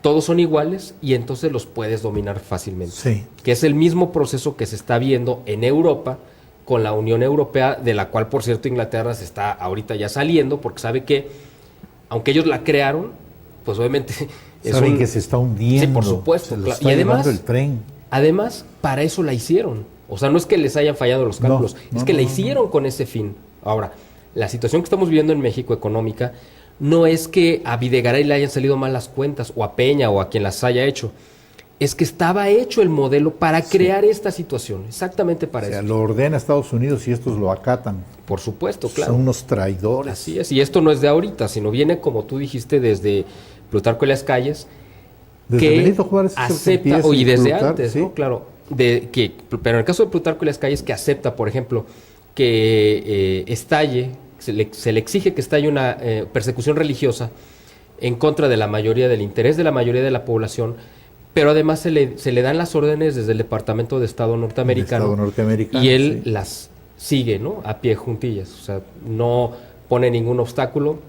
todos son iguales y entonces los puedes dominar fácilmente. Sí. Que es el mismo proceso que se está viendo en Europa con la Unión Europea, de la cual, por cierto, Inglaterra se está ahorita ya saliendo, porque sabe que, aunque ellos la crearon, pues obviamente... Saben que se está hundiendo. Sí, por supuesto. Se lo Claro. está Y además, llevando el tren. además, para eso la hicieron. O sea, no es que les hayan fallado los cálculos, es que la hicieron con ese fin. Ahora, la situación que estamos viviendo en México económica no es que a Videgaray le hayan salido mal las cuentas, o a Peña, o a quien las haya hecho. Es que estaba hecho el modelo para crear esta situación, exactamente para eso. Lo ordena Estados Unidos y estos lo acatan. Por supuesto, claro. Son unos traidores. Así es, y esto no es de ahorita, sino viene, como tú dijiste, desde Plutarco Elías Calles, Desde que Benito Juárez acepta, y desde antes, ¿no? Claro, pero en el caso de Plutarco Elías Calles, que acepta, por ejemplo, que estalle, se le exige que estalle una persecución religiosa en contra de la mayoría, del interés de la mayoría de la población, pero además se le dan las órdenes desde el Departamento de Estado norteamericano, y él las sigue, ¿no? A pie juntillas, o sea, no pone ningún obstáculo,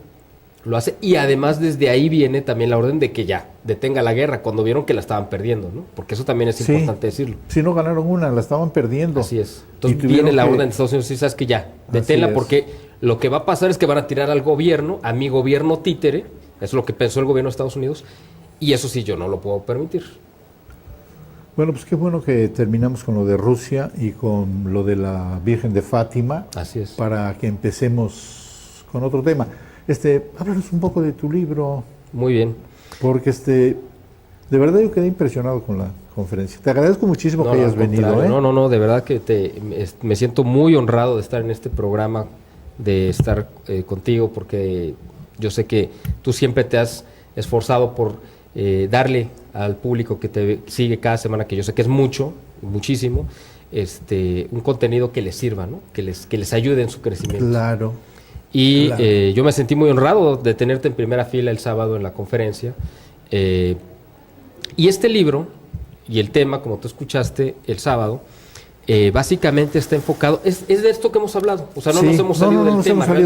lo hace, y además desde ahí viene también la orden de que ya detenga la guerra cuando vieron que la estaban perdiendo, ¿no? Porque eso también es importante decirlo. Si no ganaron una, la estaban perdiendo. Así es. Entonces viene la orden de Estados Unidos y sabes que ya, deténla, porque lo que va a pasar es que van a tirar al gobierno, a mi gobierno títere, eso es lo que pensó el gobierno de Estados Unidos, y eso sí yo no lo puedo permitir. Bueno, pues qué bueno que terminamos con lo de Rusia y con lo de la Virgen de Fátima. Así es. Para que empecemos con otro tema. Háblanos un poco de tu libro. Muy bien. Porque de verdad yo quedé impresionado con la conferencia. Te agradezco muchísimo que hayas venido. No, de verdad que me siento muy honrado de estar en este programa, de estar contigo, porque yo sé que tú siempre te has esforzado por darle al público que te sigue cada semana, que yo sé que es muchísimo, un contenido que les sirva, ¿no? que les ayude en su crecimiento. Claro. Y yo me sentí muy honrado de tenerte en primera fila el sábado en la conferencia. Y este libro y el tema, como tú escuchaste el sábado, básicamente está enfocado, es de esto que hemos hablado. O sea, no nos hemos salido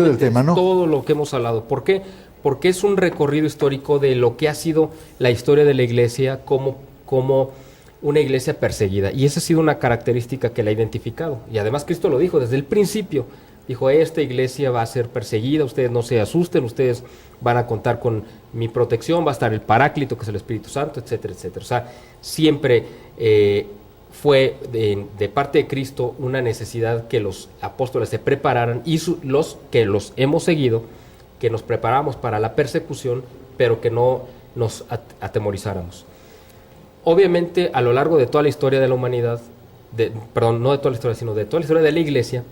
del tema, ¿no? Todo lo que hemos hablado. ¿Por qué? Porque es un recorrido histórico de lo que ha sido la historia de la Iglesia como una iglesia perseguida. Y esa ha sido una característica que la ha identificado. Y además Cristo lo dijo desde el principio. Dijo, esta iglesia va a ser perseguida, ustedes no se asusten, ustedes van a contar con mi protección, va a estar el Paráclito, que es el Espíritu Santo, etcétera, etcétera. O sea, siempre fue de parte de Cristo una necesidad que los apóstoles se prepararan y los que los hemos seguido, que nos preparamos para la persecución, pero que no nos atemorizáramos. Obviamente, a lo largo de toda la historia de la humanidad, no de toda la historia, sino de toda la historia de la Iglesia,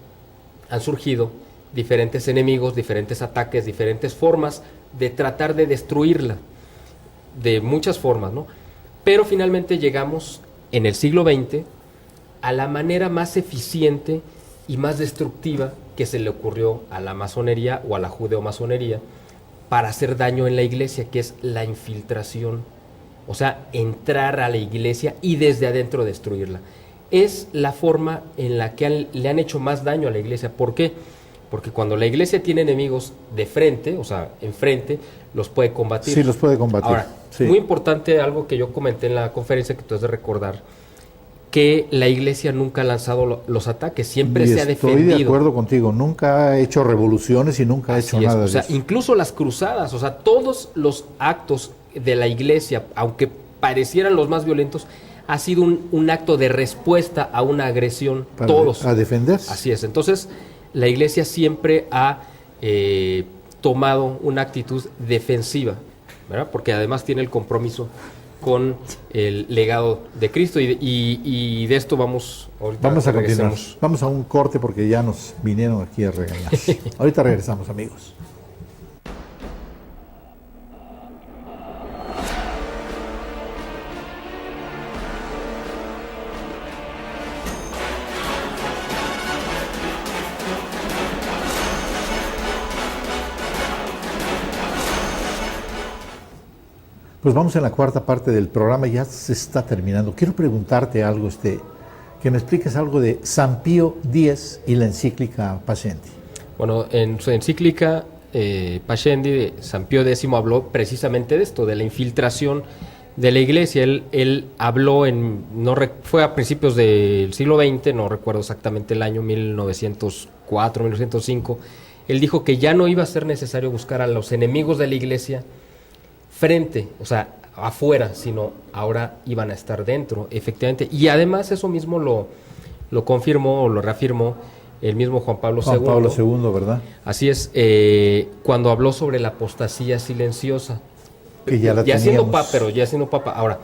han surgido diferentes enemigos, diferentes ataques, diferentes formas de tratar de destruirla, de muchas formas, ¿no? Pero finalmente llegamos en el siglo XX a la manera más eficiente y más destructiva que se le ocurrió a la masonería o a la judeomasonería para hacer daño en la iglesia, que es la infiltración. O sea, entrar a la iglesia y desde adentro destruirla. Es la forma en la que le han hecho más daño a la iglesia. ¿Por qué? Porque cuando la iglesia tiene enemigos de frente, o sea, enfrente, los puede combatir. Sí, los puede combatir. Ahora, sí. Muy importante algo que yo comenté en la conferencia que tú has de recordar, que la iglesia nunca ha lanzado los ataques, siempre se ha defendido. Estoy de acuerdo contigo, nunca ha hecho revoluciones y nunca ha hecho nada de eso. Incluso las cruzadas, o sea, todos los actos de la iglesia, aunque parecieran los más violentos, ha sido un acto de respuesta a una agresión, todos. A defenderse. Así es, entonces la iglesia siempre ha tomado una actitud defensiva, ¿verdad? Porque además tiene el compromiso con el legado de Cristo y de esto vamos ahorita. Vamos a continuar. Vamos a un corte porque ya nos vinieron aquí a regañar. Ahorita regresamos, amigos. Pues vamos en la cuarta parte del programa, ya se está terminando. Quiero preguntarte algo, que me expliques algo de San Pío X y la encíclica Pascendi. Bueno, en su encíclica Pascendi, San Pío X habló precisamente de esto, de la infiltración de la iglesia. Él habló fue a principios del siglo XX, no recuerdo exactamente el año, 1904, 1905. Él dijo que ya no iba a ser necesario buscar a los enemigos de la iglesia frente, o sea, afuera, sino ahora iban a estar dentro, efectivamente. Y además eso mismo lo confirmó o lo reafirmó el mismo Juan Pablo II. Juan Pablo II, ¿verdad? Así es, cuando habló sobre la apostasía silenciosa. Que ya la ya teníamos. ya siendo papa. Ahora,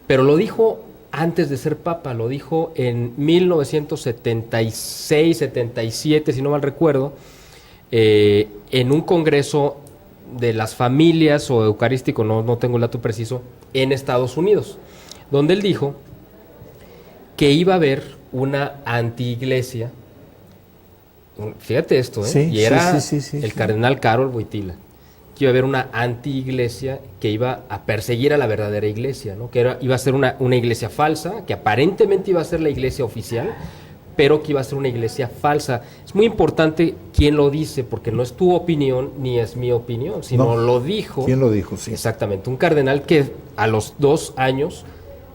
pero lo dijo antes de ser papa, lo dijo en 1976, 77, si no mal recuerdo, en un congreso de las familias o eucarístico, no tengo el dato preciso, en Estados Unidos, donde él dijo que iba a haber una antiiglesia. Fíjate esto, Sí, y era el cardenal Karol Wojtyla, que iba a haber una antiiglesia que iba a perseguir a la verdadera iglesia, ¿no? Que iba a ser una iglesia falsa, que aparentemente iba a ser la iglesia oficial, pero que iba a ser una iglesia falsa. Es muy importante quién lo dice, porque no es tu opinión ni es mi opinión, sino lo dijo. ¿Quién lo dijo? Sí. Exactamente, un cardenal que a los 2 años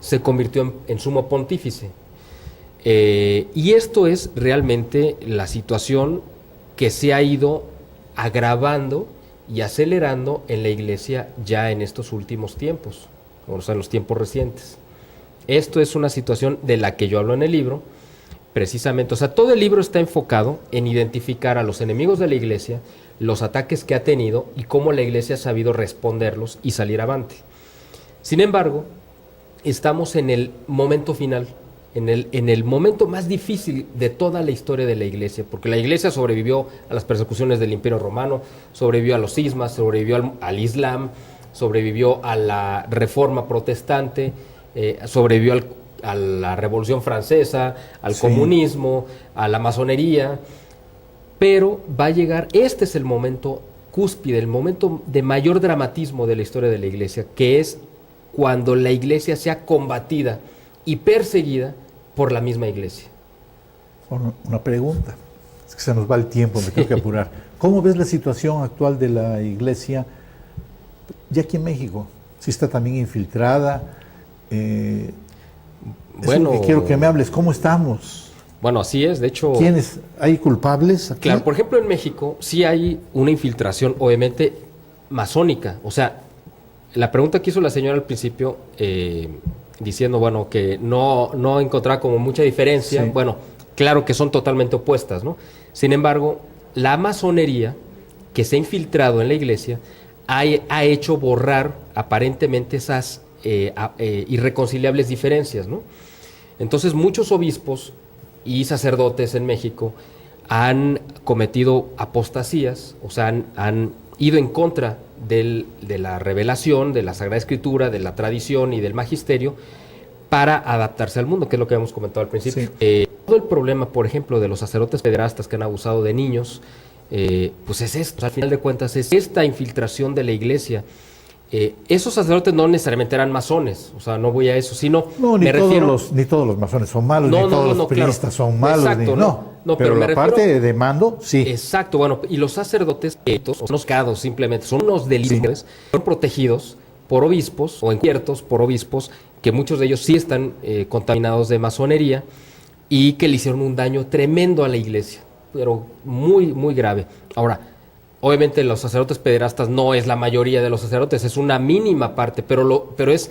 se convirtió en sumo pontífice. Y esto es realmente la situación que se ha ido agravando y acelerando en la iglesia ya en estos últimos tiempos, o sea, en los tiempos recientes. Esto es una situación de la que yo hablo en el libro, precisamente. O sea, todo el libro está enfocado en identificar a los enemigos de la iglesia, los ataques que ha tenido y cómo la iglesia ha sabido responderlos y salir avante. Sin embargo, estamos en el momento final, en el momento más difícil de toda la historia de la iglesia, porque la iglesia sobrevivió a las persecuciones del Imperio Romano, sobrevivió a los cismas, sobrevivió al Islam, sobrevivió a la Reforma Protestante, sobrevivió a la Revolución Francesa, al comunismo, a la masonería, pero va a llegar, este es el momento cúspide, el momento de mayor dramatismo de la historia de la iglesia, que es cuando la iglesia sea combatida y perseguida por la misma iglesia. Una pregunta, es que se nos va el tiempo, me tengo que apurar. ¿Cómo ves la situación actual de la iglesia ya aquí en México? ¿Si está también infiltrada? Bueno, que quiero que me hables, ¿cómo estamos? Bueno, así es, de hecho... ¿Quiénes? ¿Hay culpables aquí? Claro, por ejemplo, en México sí hay una infiltración, obviamente, masónica. O sea, la pregunta que hizo la señora al principio diciendo, bueno, que no encontraba como mucha diferencia. Sí. Bueno, claro que son totalmente opuestas, ¿no? Sin embargo, la masonería que se ha infiltrado en la iglesia ha hecho borrar aparentemente esas irreconciliables diferencias, ¿no? Entonces, muchos obispos y sacerdotes en México han cometido apostasías, o sea, han ido en contra de la revelación, de la Sagrada Escritura, de la tradición y del magisterio para adaptarse al mundo, que es lo que habíamos comentado al principio. Sí. Todo el problema, por ejemplo, de los sacerdotes pederastas que han abusado de niños, pues es esto, o sea, al final de cuentas es esta infiltración de la iglesia. Esos sacerdotes no necesariamente eran masones, o sea, no voy a eso, sino No, me refiero... ni todos los masones son malos, No, ni no, todos no, los priistas claro. son malos, Exacto, no, pero pero me la parte refiero- de mando, sí. Exacto, bueno, y los sacerdotes, estos, son unos cados simplemente, son unos delincuentes, son protegidos por obispos o encubiertos por obispos, que muchos de ellos sí están contaminados de masonería y que le hicieron un daño tremendo a la iglesia, pero muy, muy grave. Ahora, obviamente los sacerdotes pederastas no es la mayoría de los sacerdotes, es una mínima parte, pero es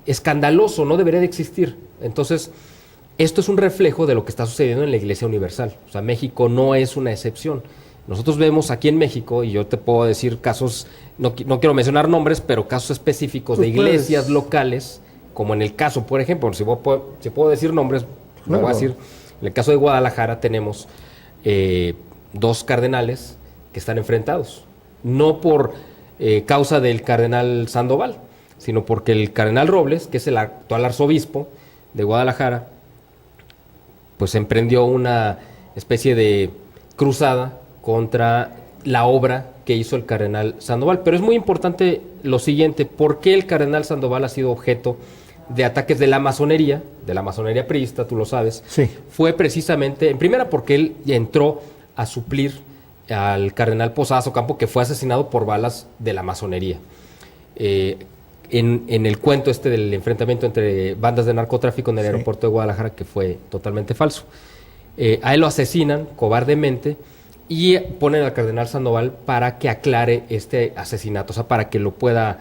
escandaloso, no debería de existir. Entonces, esto es un reflejo de lo que está sucediendo en la Iglesia Universal. O sea, México no es una excepción. Nosotros vemos aquí en México, y yo te puedo decir casos, no quiero mencionar nombres, pero casos específicos de Pues puedes. iglesias locales, como en el caso, por ejemplo, si puedo decir nombres, lo voy a Claro. decir. En el caso de Guadalajara tenemos 2 cardenales que están enfrentados, no por causa del cardenal Sandoval, sino porque el cardenal Robles, que es el actual arzobispo de Guadalajara, pues emprendió una especie de cruzada contra la obra que hizo el cardenal Sandoval. Pero es muy importante lo siguiente: ¿por qué el cardenal Sandoval ha sido objeto de ataques de la masonería priista, tú lo sabes? Sí. Fue precisamente, en primera, porque él entró a suplir al cardenal Posadas Ocampo, que fue asesinado por balas de la masonería. En el cuento del enfrentamiento entre bandas de narcotráfico en el aeropuerto de Guadalajara, que fue totalmente falso. A él lo asesinan cobardemente y ponen al cardenal Sandoval para que aclare este asesinato, o sea, para que lo pueda,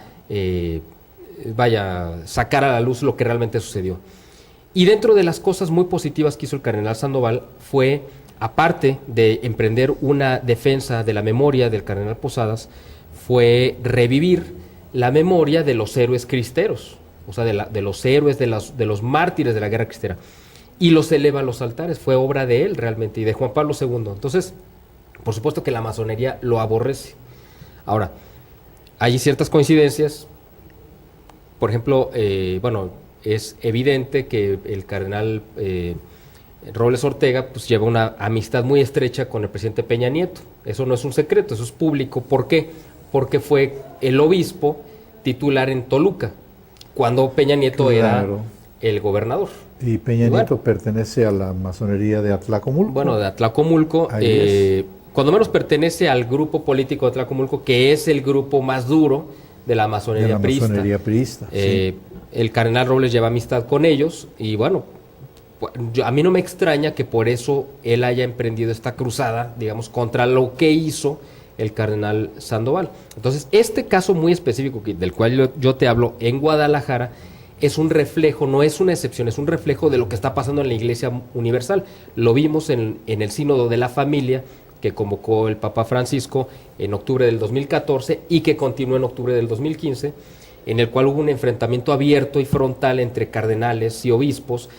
sacar a la luz lo que realmente sucedió. Y dentro de las cosas muy positivas que hizo el cardenal Sandoval fue, aparte de emprender una defensa de la memoria del cardenal Posadas, fue revivir la memoria de los héroes cristeros, o sea, de los héroes, de los mártires de la guerra cristera, y los eleva a los altares. Fue obra de él realmente, y de Juan Pablo II. Entonces, por supuesto que la masonería lo aborrece. Ahora, hay ciertas coincidencias. Por ejemplo, es evidente que el cardenal Robles Ortega pues lleva una amistad muy estrecha con el presidente Peña Nieto. Eso no es un secreto, eso es público. ¿Por qué? Porque fue el obispo titular en Toluca, cuando Peña Nieto era el gobernador. Y Peña Nieto pertenece a la masonería de Atlacomulco. Bueno, de Atlacomulco, cuando menos pertenece al grupo político de Atlacomulco, que es el grupo más duro de la masonería priista. Sí. El cardenal Robles lleva amistad con ellos y bueno, a mí no me extraña que por eso él haya emprendido esta cruzada, digamos, contra lo que hizo el cardenal Sandoval. Entonces, este caso muy específico del cual yo te hablo en Guadalajara es un reflejo, no es una excepción, es un reflejo de lo que está pasando en la Iglesia Universal. Lo vimos en el Sínodo de la Familia que convocó el Papa Francisco en octubre del 2014 y que continuó en octubre del 2015, en el cual hubo un enfrentamiento abierto y frontal entre cardenales y obispos,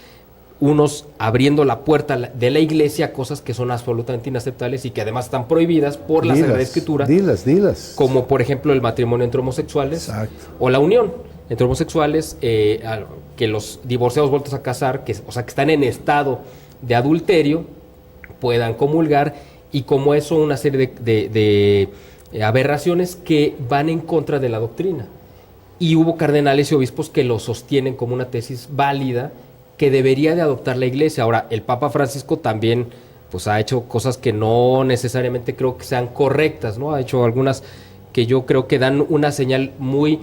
unos abriendo la puerta de la iglesia a cosas que son absolutamente inaceptables y que además están prohibidas por la Sagrada Escritura. Dilas. Como por ejemplo el matrimonio entre homosexuales. Exacto. O la unión entre homosexuales, que los divorciados vueltos a casar, que están en estado de adulterio, puedan comulgar, y como eso una serie de aberraciones que van en contra de la doctrina. Y hubo cardenales y obispos que lo sostienen como una tesis válida que debería de adoptar la iglesia. Ahora, el Papa Francisco también pues ha hecho cosas que no necesariamente creo que sean correctas, ¿no? Ha hecho algunas que yo creo que dan una señal muy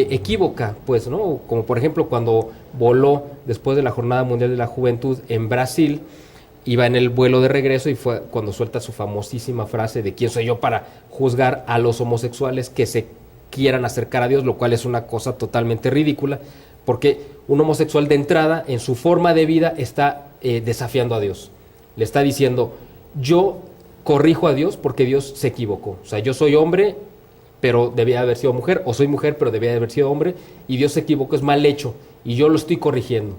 equívoca, pues, ¿no? Como por ejemplo cuando voló después de la Jornada Mundial de la Juventud en Brasil, iba en el vuelo de regreso y fue cuando suelta su famosísima frase de ¿quién soy yo para juzgar a los homosexuales que se quieran acercar a Dios? Lo cual es una cosa totalmente ridícula, Porque un homosexual de entrada, en su forma de vida, está desafiando a Dios. Le está diciendo, yo corrijo a Dios porque Dios se equivocó. O sea, yo soy hombre, pero debía haber sido mujer, o soy mujer, pero debía haber sido hombre, y Dios se equivocó, es mal hecho, y yo lo estoy corrigiendo.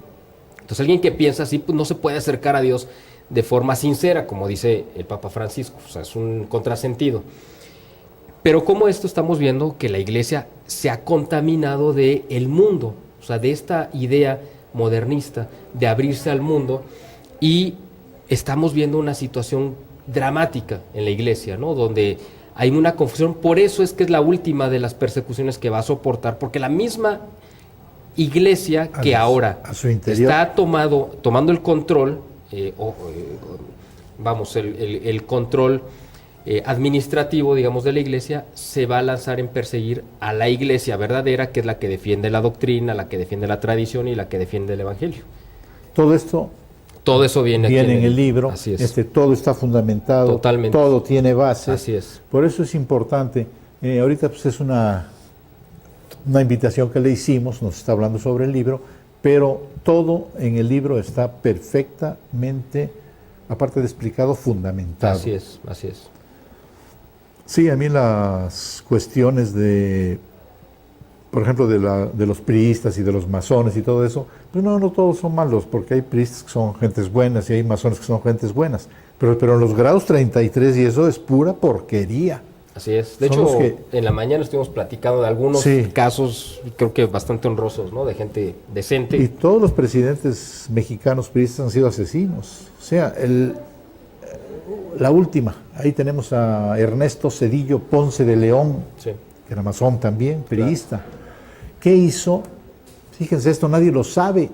Entonces alguien que piensa así, pues no se puede acercar a Dios de forma sincera, como dice el Papa Francisco, o sea, es un contrasentido. Pero como esto estamos viendo que la Iglesia se ha contaminado del mundo, o sea, de esta idea modernista de abrirse al mundo, y estamos viendo una situación dramática en la Iglesia, ¿no? Donde hay una confusión, por eso es que es la última de las persecuciones que va a soportar, porque la misma Iglesia que ahora está tomando el control, el control administrativo, digamos, de la Iglesia, se va a lanzar en perseguir a la Iglesia verdadera, que es la que defiende la doctrina, la que defiende la tradición y la que defiende el Evangelio. Todo eso viene aquí en el libro. Así es. Todo está fundamentado. Totalmente. Todo tiene bases. Así es. Por eso es importante. Ahorita pues es una invitación que le hicimos, nos está hablando sobre el libro, pero todo en el libro está perfectamente, aparte de explicado, fundamentado. Así es, así es. Sí, a mí las cuestiones por ejemplo, de los priistas y de los masones y todo eso, pues no todos son malos, porque hay priistas que son gentes buenas y hay masones que son gentes buenas, pero en los grados 33 y eso es pura porquería. Así es. De hecho, en la mañana estuvimos platicando de algunos casos, creo que bastante honrosos, ¿no? De gente decente. Y todos los presidentes mexicanos priistas han sido asesinos. O sea, la última, ahí tenemos a Ernesto Zedillo Ponce de León, que era masón también, priista. Claro. ¿Qué hizo? Fíjense, esto nadie lo sabe.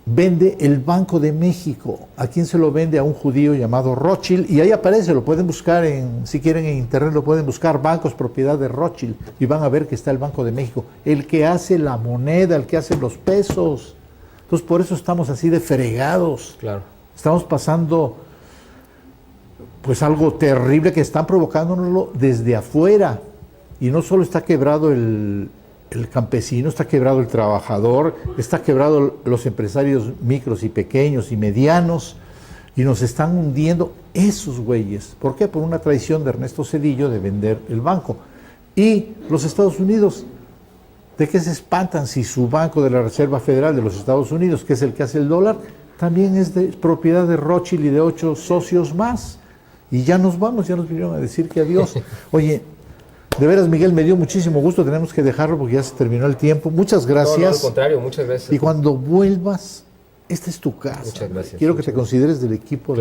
Vende el Banco de México. ¿A quién se lo vende? A un judío llamado Rothschild. Y ahí aparece, lo pueden buscar, si quieren en internet, lo pueden buscar, bancos propiedad de Rothschild. Y van a ver que está el Banco de México. El que hace la moneda, el que hace los pesos. Entonces, por eso estamos así de fregados. Claro. Estamos pasando, pues, algo terrible que están provocándonoslo desde afuera. Y no solo está quebrado el campesino, está quebrado el trabajador, está quebrado los empresarios micros y pequeños y medianos, y nos están hundiendo esos güeyes. ¿Por qué? Por una traición de Ernesto Zedillo de vender el banco. Y los Estados Unidos, ¿de qué se espantan si su Banco de la Reserva Federal de los Estados Unidos, que es el que hace el dólar, también es de propiedad de Rothschild y de 8 socios más? Y ya nos vamos, ya nos vinieron a decir que adiós. Oye, de veras, Miguel, me dio muchísimo gusto, tenemos que dejarlo porque ya se terminó el tiempo. Muchas gracias. No, al contrario, muchas gracias. Y cuando vuelvas, esta es tu casa. Muchas gracias. Quiero que te consideres del equipo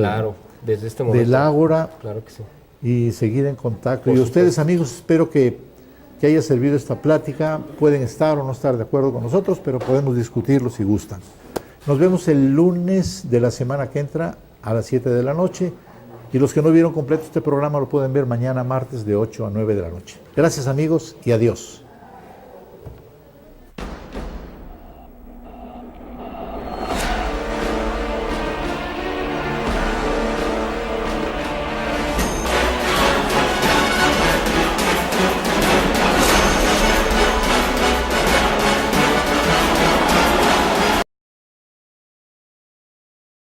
desde este momento, del Ágora. Claro que sí. Y seguir en contacto. Y ustedes, amigos, espero que haya servido esta plática. Pueden estar o no estar de acuerdo con nosotros, pero podemos discutirlo si gustan. Nos vemos el lunes de la semana que entra a las 7 de la noche. Y los que no vieron completo este programa lo pueden ver mañana martes de 8 a 9 de la noche. Gracias, amigos, y adiós.